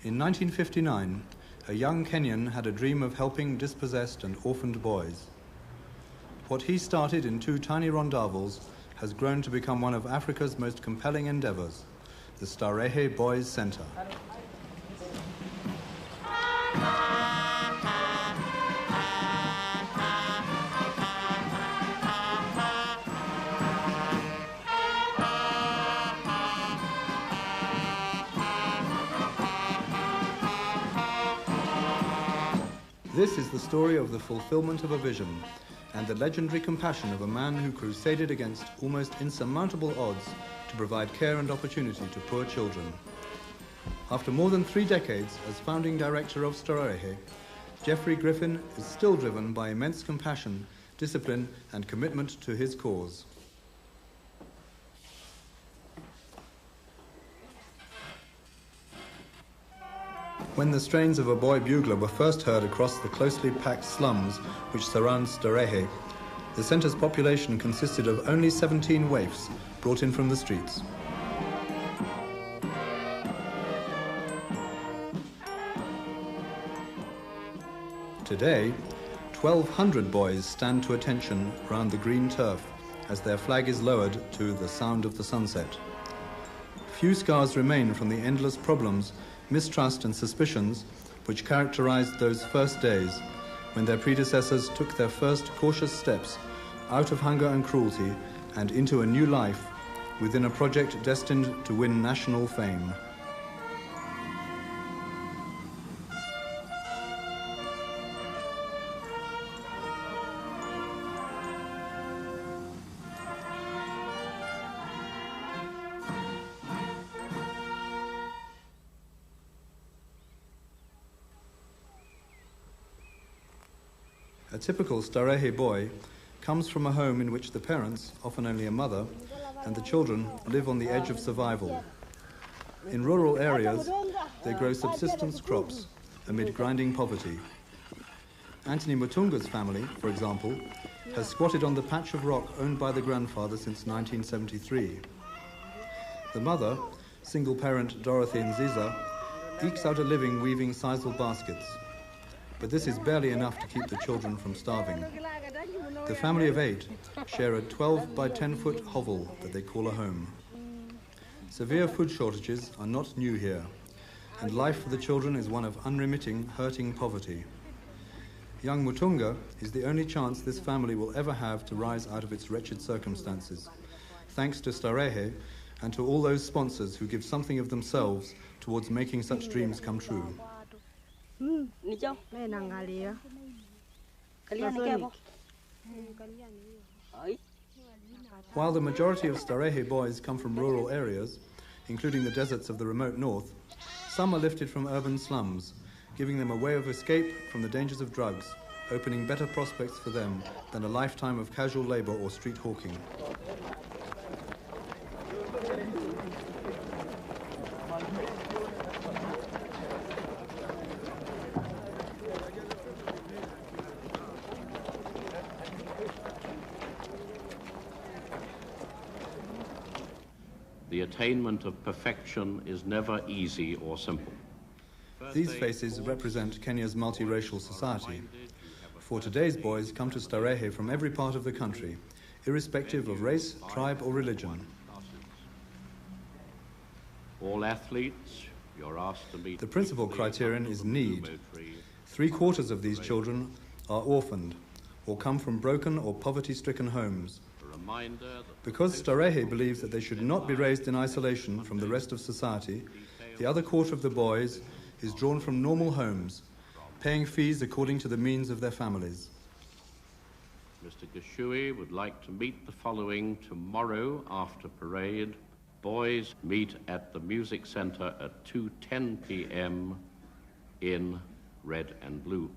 In 1959, a young Kenyan had a dream of helping dispossessed and orphaned boys. What he started in 2 tiny rondavels has grown to become one of Africa's most compelling endeavors, the Starehe Boys Center. This is the story of the fulfillment of a vision and the legendary compassion of a man who crusaded against almost insurmountable odds to provide care and opportunity to poor children. After more than 3 decades as founding director of Starehe, Geoffrey Griffin is still driven by immense compassion, discipline, and commitment to his cause. When the strains of a boy bugler were first heard across the closely packed slums which surround Starehe, the centre's population consisted of only 17 waifs brought in from the streets. Today, 1,200 boys stand to attention round the green turf as their flag is lowered to the sound of the sunset. Few scars remain from the endless problems, mistrust and suspicions which characterized those first days when their predecessors took their first cautious steps out of hunger and cruelty and into a new life within a project destined to win national fame. A typical Starehe boy comes from a home in which the parents, often only a mother, and the children live on the edge of survival. In rural areas, they grow subsistence crops amid grinding poverty. Anthony Mutunga's family, for example, has squatted on the patch of rock owned by the grandfather since 1973. The mother, single parent Dorothy Nziza, ekes out a living weaving sisal baskets. But this is barely enough to keep the children from starving. The family of 8 share a 12 by 10 foot hovel that they call a home. Severe food shortages are not new here, and life for the children is one of unremitting, hurting poverty. Young Mutunga is the only chance this family will ever have to rise out of its wretched circumstances, thanks to Starehe and to all those sponsors who give something of themselves towards making such dreams come true. While the majority of Starehe boys come from rural areas, including the deserts of the remote north, some are lifted from urban slums, giving them a way of escape from the dangers of drugs, opening better prospects for them than a lifetime of casual labor or street hawking. The attainment of perfection is never easy or simple. These faces represent Kenya's multiracial society. For today's boys come to Starehe from every part of the country, irrespective of race, tribe or religion. All athletes, you're asked to meet. The principal criterion is need. 3/4 of these children are orphaned or come from broken or poverty-stricken homes. Because Starehe believes that they should not be raised in isolation from the rest of society, the other quarter of the boys is drawn from normal homes, paying fees according to the means of their families. Mr. Gashui would like to meet the following tomorrow after parade. Boys meet at the music center at 2:10 p.m. in red and blue.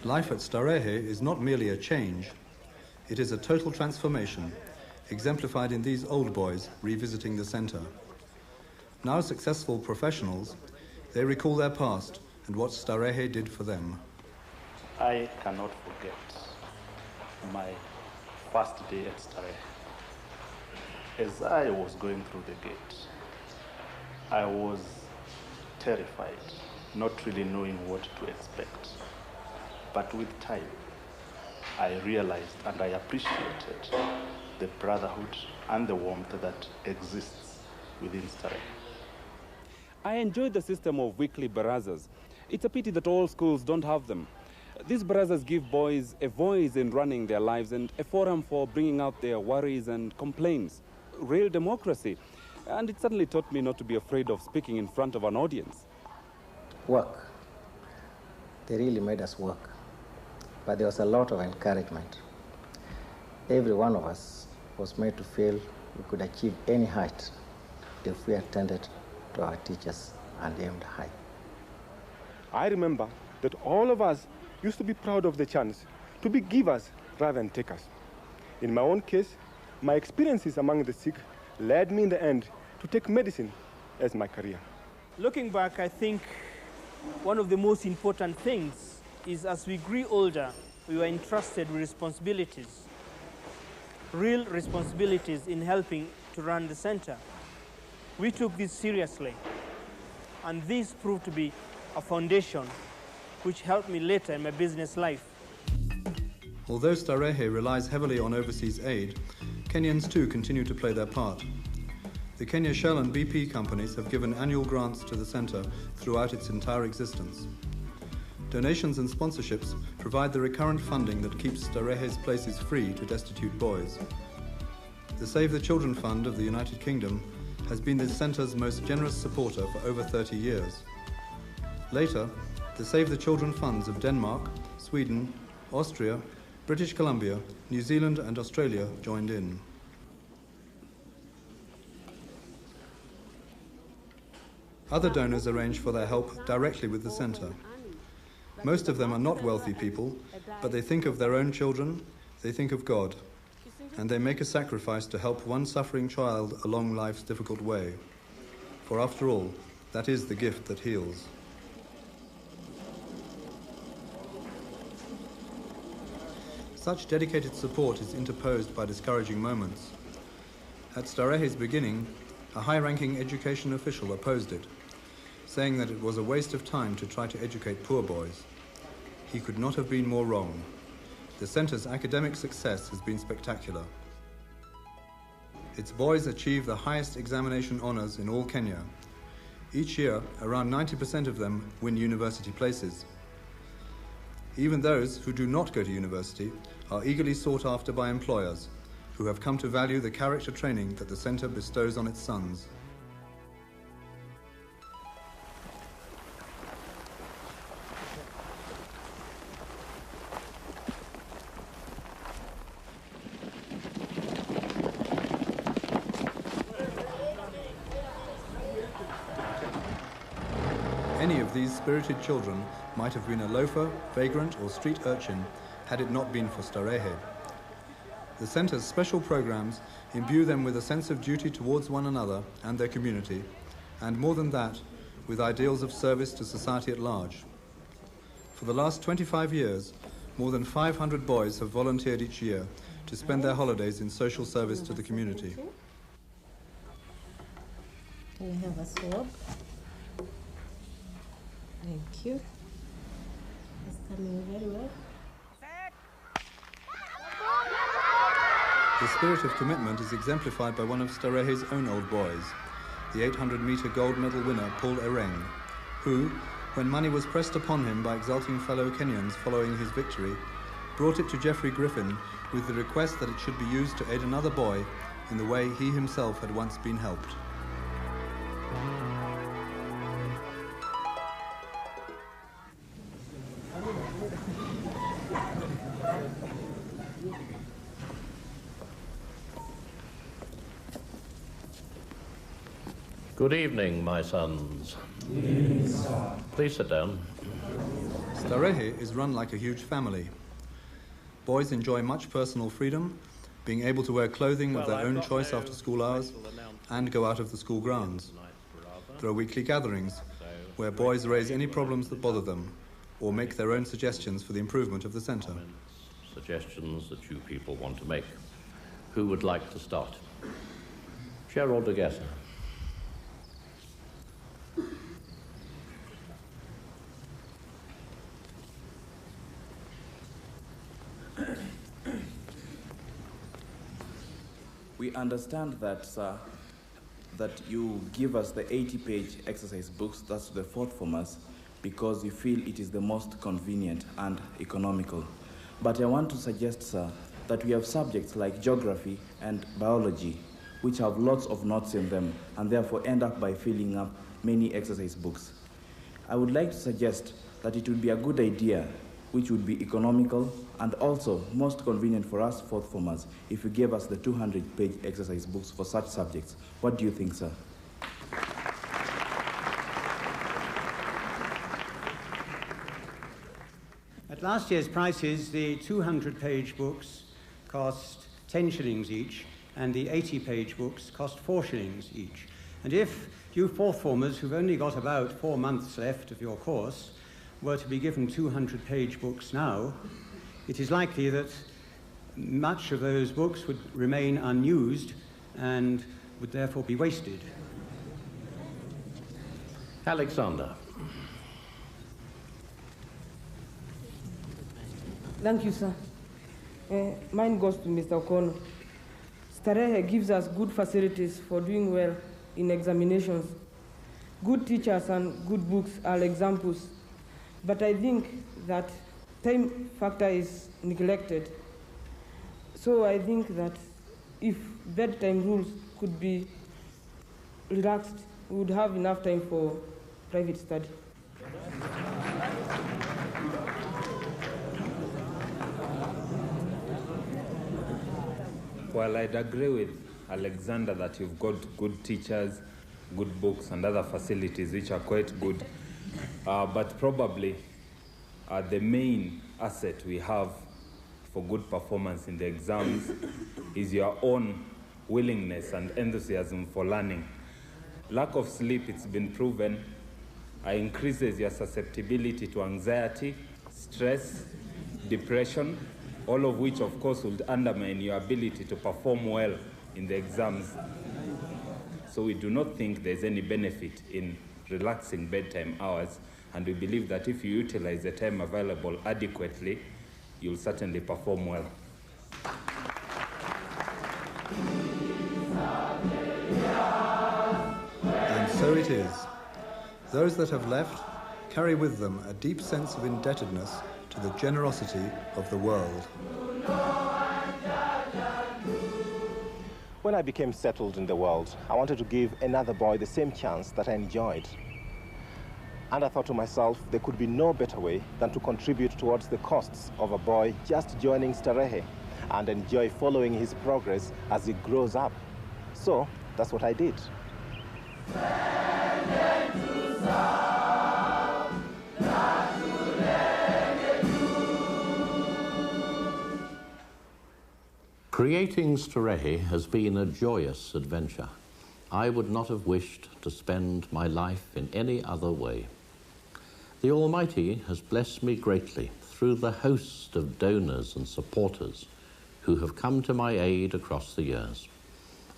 Life at Starehe is not merely a change, it is a total transformation, exemplified in these old boys revisiting the centre. Now successful professionals, they recall their past and what Starehe did for them. I cannot forget my first day at Starehe. As I was going through the gate, I was terrified, not really knowing what to expect. But with time, I realized and I appreciated the brotherhood and the warmth that exists within Starehe. I enjoyed the system of weekly barazas. It's a pity that all schools don't have them. These barazas give boys a voice in running their lives and a forum for bringing out their worries and complaints. Real democracy. And it certainly taught me not to be afraid of speaking in front of an audience. Work. They really made us work. But there was a lot of encouragement. Every one of us was made to feel we could achieve any height if we attended to our teachers and aimed high. I remember that all of us used to be proud of the chance to be givers rather than takers. In my own case, my experiences among the sick led me in the end to take medicine as my career. Looking back, I think one of the most important things is as we grew older, we were entrusted with responsibilities, real responsibilities in helping to run the center. We took this seriously, and this proved to be a foundation which helped me later in my business life. Although Starehe relies heavily on overseas aid, Kenyans too continue to play their part. The Kenya Shell and BP companies have given annual grants to the centre throughout its entire existence. Donations and sponsorships provide the recurrent funding that keeps Starehe's places free to destitute boys. The Save the Children Fund of the United Kingdom has been the centre's most generous supporter for over 30 years. Later, the Save the Children funds of Denmark, Sweden, Austria, British Columbia, New Zealand and Australia joined in. Other donors arrange for their help directly with the centre. Most of them are not wealthy people, but they think of their own children, they think of God, and they make a sacrifice to help one suffering child along life's difficult way. For after all, that is the gift that heals. Such dedicated support is interposed by discouraging moments. At Starehe's beginning, a high-ranking education official opposed it, saying that it was a waste of time to try to educate poor boys. He could not have been more wrong. The centre's academic success has been spectacular. Its boys achieve the highest examination honours in all Kenya. Each year, around 90% of them win university places. Even those who do not go to university are eagerly sought after by employers, who have come to value the character training that the centre bestows on its sons. Any of these spirited children might have been a loafer, vagrant or street urchin had it not been for Starehe. The centre's special programs imbue them with a sense of duty towards one another and their community, and more than that, with ideals of service to society at large. For the last 25 years, more than 500 boys have volunteered each year to spend their holidays in social service to the community. Can I have a swab? Thank you. It's coming very well. The spirit of commitment is exemplified by one of Starehe's own old boys, the 800-metre gold medal winner Paul Ereng, who, when money was pressed upon him by exulting fellow Kenyans following his victory, brought it to Geoffrey Griffin with the request that it should be used to aid another boy in the way he himself had once been helped. Good evening, my sons. Please sit down. Starehe is run like a huge family. Boys enjoy much personal freedom, being able to wear clothing of their own choice after school hours and go out of the school grounds. There are weekly gatherings where boys raise any problems that bother them or make their own suggestions for the improvement of the centre. Suggestions that you people want to make. Who would like to start? Gerald de Gesser. We understand that, sir, that you give us the 80-page exercise books, that's the fourth formers, because you feel it is the most convenient and economical. But I want to suggest, sir, that we have subjects like geography and biology, which have lots of notes in them, and therefore end up by filling up many exercise books. I would like to suggest that it would be a good idea, which would be economical and also most convenient for us fourth formers, if you gave us the 200-page exercise books for such subjects. What do you think, sir? At last year's prices, the 200-page books cost 10 shillings each, and the 80-page books cost 4 shillings each. And if you fourth formers who've only got about 4 months left of your course were to be given 200-page books now, it is likely that much of those books would remain unused and would therefore be wasted. Alexander. Thank you, sir. Mine goes to Mr. O'Connor. Starehe gives us good facilities for doing well in examinations. Good teachers and good books are examples. But I think that time factor is neglected. So I think that if bedtime rules could be relaxed, we would have enough time for private study. Well, I'd agree with Alexander that you've got good teachers, good books, and other facilities which are quite good. But probably the main asset we have for good performance in the exams is your own willingness and enthusiasm for learning. Lack of sleep, it's been proven, increases your susceptibility to anxiety, stress, depression, all of which, of course, would undermine your ability to perform well in the exams. So we do not think there's any benefit in relaxing bedtime hours, and we believe that if you utilize the time available adequately, you'll certainly perform well. And so it is. Those that have left carry with them a deep sense of indebtedness to the generosity of the world. When I became settled in the world, I wanted to give another boy the same chance that I enjoyed. And I thought to myself, there could be no better way than to contribute towards the costs of a boy just joining Starehe and enjoy following his progress as he grows up. So that's what I did. Creating Starehe has been a joyous adventure. I would not have wished to spend my life in any other way. The Almighty has blessed me greatly through the host of donors and supporters who have come to my aid across the years.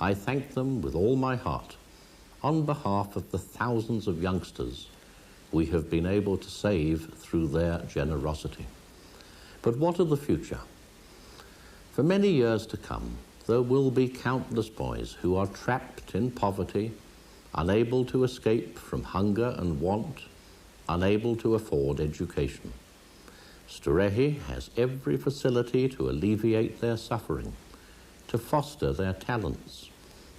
I thank them with all my heart on behalf of the thousands of youngsters we have been able to save through their generosity. But what of the future? For many years to come, there will be countless boys who are trapped in poverty, unable to escape from hunger and want, unable to afford education. Starehe has every facility to alleviate their suffering, to foster their talents,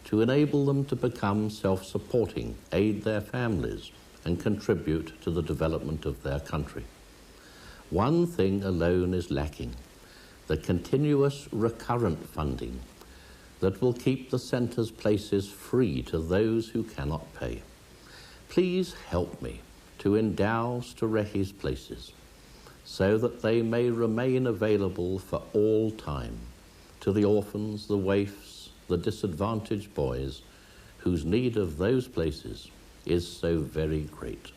to enable them to become self-supporting, aid their families, and contribute to the development of their country. One thing alone is lacking: the continuous recurrent funding that will keep the centre's places free to those who cannot pay. Please help me to endow Starehe's places. so that they may remain available for all time to the orphans, the waifs, the disadvantaged boys whose need of those places is so very great.